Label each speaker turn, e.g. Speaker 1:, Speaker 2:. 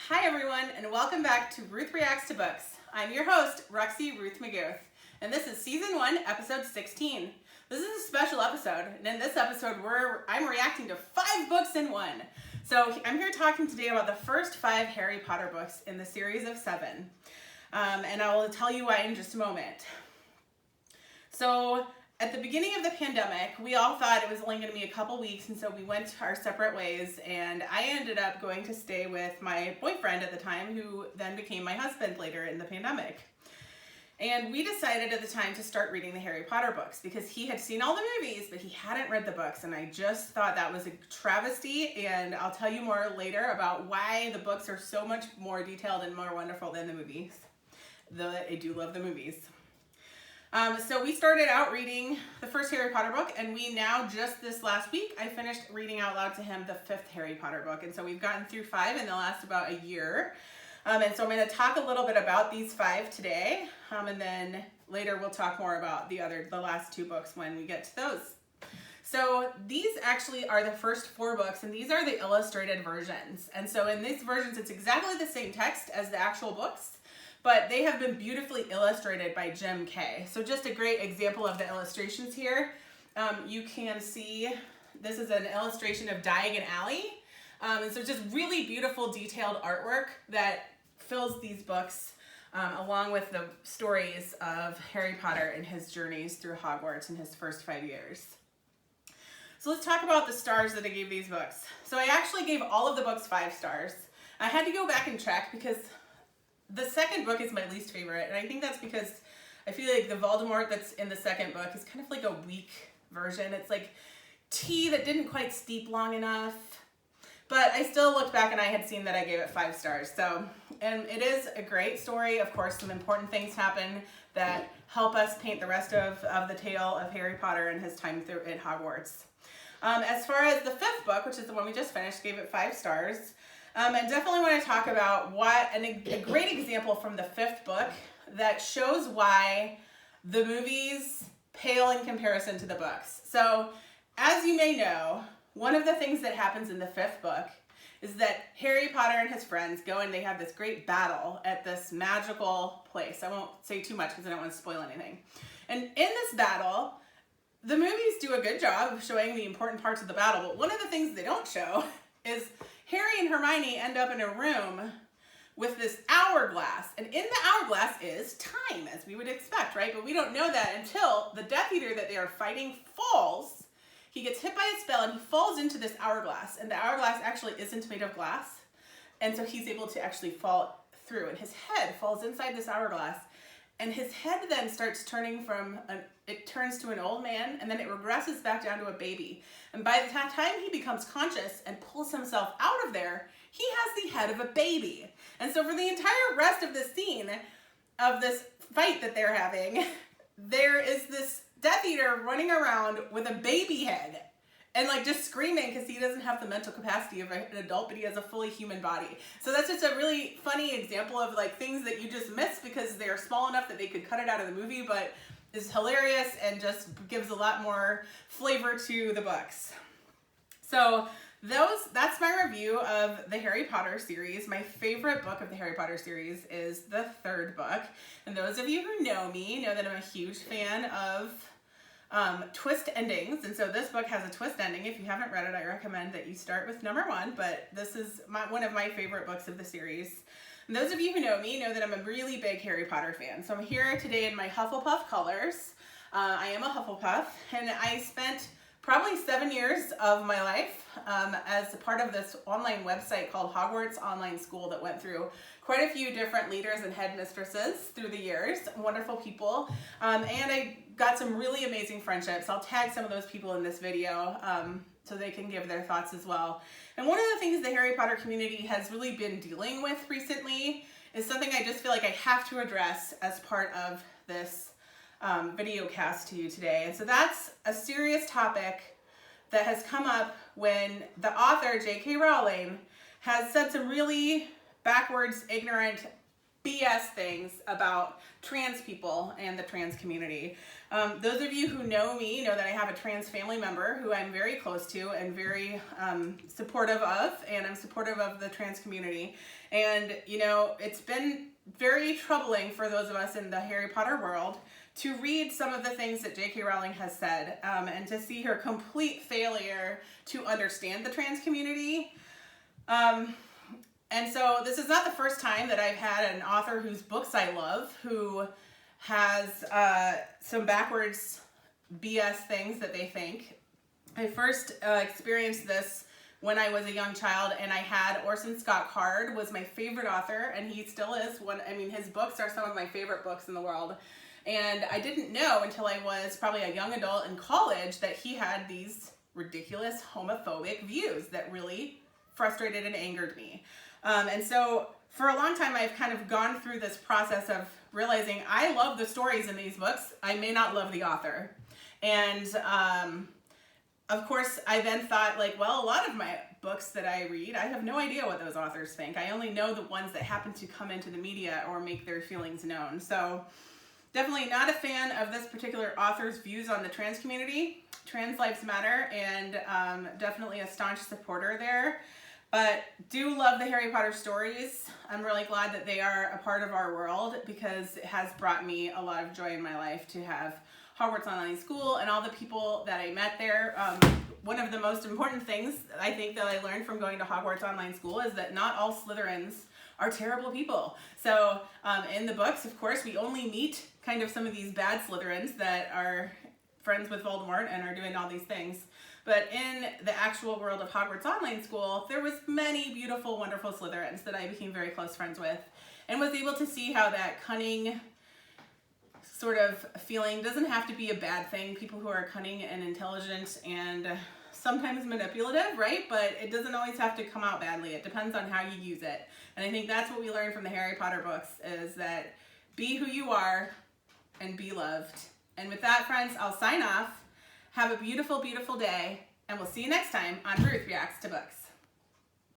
Speaker 1: Hi everyone, and welcome back to Ruth Reacts to Books. I'm your host, Ruxie Ruth McGouth, and this is Season 1, Episode 16. This is a special episode, and in this episode I'm reacting to 5 books in one. So I'm here talking today about the first 5 Harry Potter books in the series of 7. And I will tell you why in just a moment. So at the beginning of the pandemic, we all thought it was only going to be a couple weeks, and so we went our separate ways, and I ended up going to stay with my boyfriend at the time, who then became my husband later in the pandemic. And we decided at the time to start reading the Harry Potter books because he had seen all the movies, but he hadn't read the books, and I just thought that was a travesty, and I'll tell you more later about why the books are so much more detailed and more wonderful than the movies, though I do love the movies. So we started out reading the first Harry Potter book, and we now, just this last week, I finished reading out loud to him the 5th Harry Potter book. And so we've gotten through 5 in the last about a year. And so I'm going to talk a little bit about these 5 today, and then later we'll talk more about the last 2 books when we get to those. So these actually are the first 4 books, and these are the illustrated versions. And so in these versions, it's exactly the same text as the actual books, but they have been beautifully illustrated by Jim Kay. So just a great example of the illustrations here. You can see this is an illustration of Diagon Alley. And so just really beautiful detailed artwork that fills these books along with the stories of Harry Potter and his journeys through Hogwarts in his first 5 years. So let's talk about the stars that I gave these books. So I actually gave all of the books 5 stars. I had to go back and check because the second book is my least favorite, and I think that's because I feel like the Voldemort that's in the second book is kind of like a weak version. It's like tea that didn't quite steep long enough. But I still looked back and I had seen that I gave it 5 stars. So, and it is a great story. Of course, some important things happen that help us paint the rest of the tale of Harry Potter and his time through at Hogwarts. As far as the 5th book, which is the one we just finished, gave it 5 stars. And definitely want to talk about a great example from the 5th book that shows why the movies pale in comparison to the books. So, as you may know, one of the things that happens in the 5th book is that Harry Potter and his friends go and they have this great battle at this magical place. I won't say too much because I don't want to spoil anything. And in this battle, the movies do a good job of showing the important parts of the battle, but one of the things they don't show is Harry and Hermione end up in a room with this hourglass, and in the hourglass is time, as we would expect, right? But we don't know that until the Death Eater that they are fighting falls. He gets hit by a spell and he falls into this hourglass, and the hourglass actually isn't made of glass, and so he's able to actually fall through, and his head falls inside this hourglass, and his head then starts turning it turns to an old man, and then it regresses back down to a baby. And by the time he becomes conscious and pulls himself out of there, he has the head of a baby. And so for the entire rest of this scene, of this fight that they're having, there is this Death Eater running around with a baby head and like just screaming because he doesn't have the mental capacity of an adult, but he has a fully human body. So that's just a really funny example of like things that you just miss because they're small enough that they could cut it out of the movie, but is hilarious and just gives a lot more flavor to the books. So that's my review of the Harry Potter series. My favorite book of the Harry Potter series is the 3rd book. And those of you who know me know that I'm a huge fan of twist endings, and so this book has a twist ending. If you haven't read it, I recommend that you start with number 1, but this is one of my favorite books of the series. And those of you who know me know that I'm a really big Harry Potter fan. So I'm here today in my Hufflepuff colors. I am a Hufflepuff, and I spent probably 7 years of my life as a part of this online website called Hogwarts Online School that went through quite a few different leaders and headmistresses through the years, wonderful people, and I got some really amazing friendships. I'll tag some of those people in this video so they can give their thoughts as well. And one of the things the Harry Potter community has really been dealing with recently is something I just feel like I have to address as part of this video cast to you today. And so that's a serious topic that has come up when the author, J.K. Rowling, has said some really backwards, ignorant BS things about trans people and the trans community. Those of you who know me know that I have a trans family member who I'm very close to and very supportive of, and I'm supportive of the trans community. And, you know, it's been very troubling for those of us in the Harry Potter world to read some of the things that J.K. Rowling has said, and to see her complete failure to understand the trans community. And so this is not the first time that I've had an author whose books I love who has some backwards BS things that they think. I first experienced this when I was a young child, and I had Orson Scott Card was my favorite author, and he still is. His books are some of my favorite books in the world. And I didn't know until I was probably a young adult in college that he had these ridiculous homophobic views that really frustrated and angered me. And so for a long time, I've kind of gone through this process of realizing I love the stories in these books. I may not love the author. And of course, I then thought, like, well, a lot of my books that I read, I have no idea what those authors think. I only know the ones that happen to come into the media or make their feelings known. So definitely not a fan of this particular author's views on the trans community. Trans lives matter, and definitely a staunch supporter there. But do love the Harry Potter stories. I'm really glad that they are a part of our world because it has brought me a lot of joy in my life to have Hogwarts Online School and all the people that I met there. One of the most important things I think that I learned from going to Hogwarts Online School is that not all Slytherins are terrible people. So in the books, of course, we only meet kind of some of these bad Slytherins that are friends with Voldemort and are doing all these things. But in the actual world of Hogwarts Online School, there was many beautiful, wonderful Slytherins that I became very close friends with and was able to see how that cunning sort of feeling doesn't have to be a bad thing. People who are cunning and intelligent and sometimes manipulative, right? But it doesn't always have to come out badly. It depends on how you use it. And I think that's what we learned from the Harry Potter books is that be who you are and be loved. And with that, friends, I'll sign off. Have a beautiful, beautiful day, and we'll see you next time on Ruth Reacts to Books.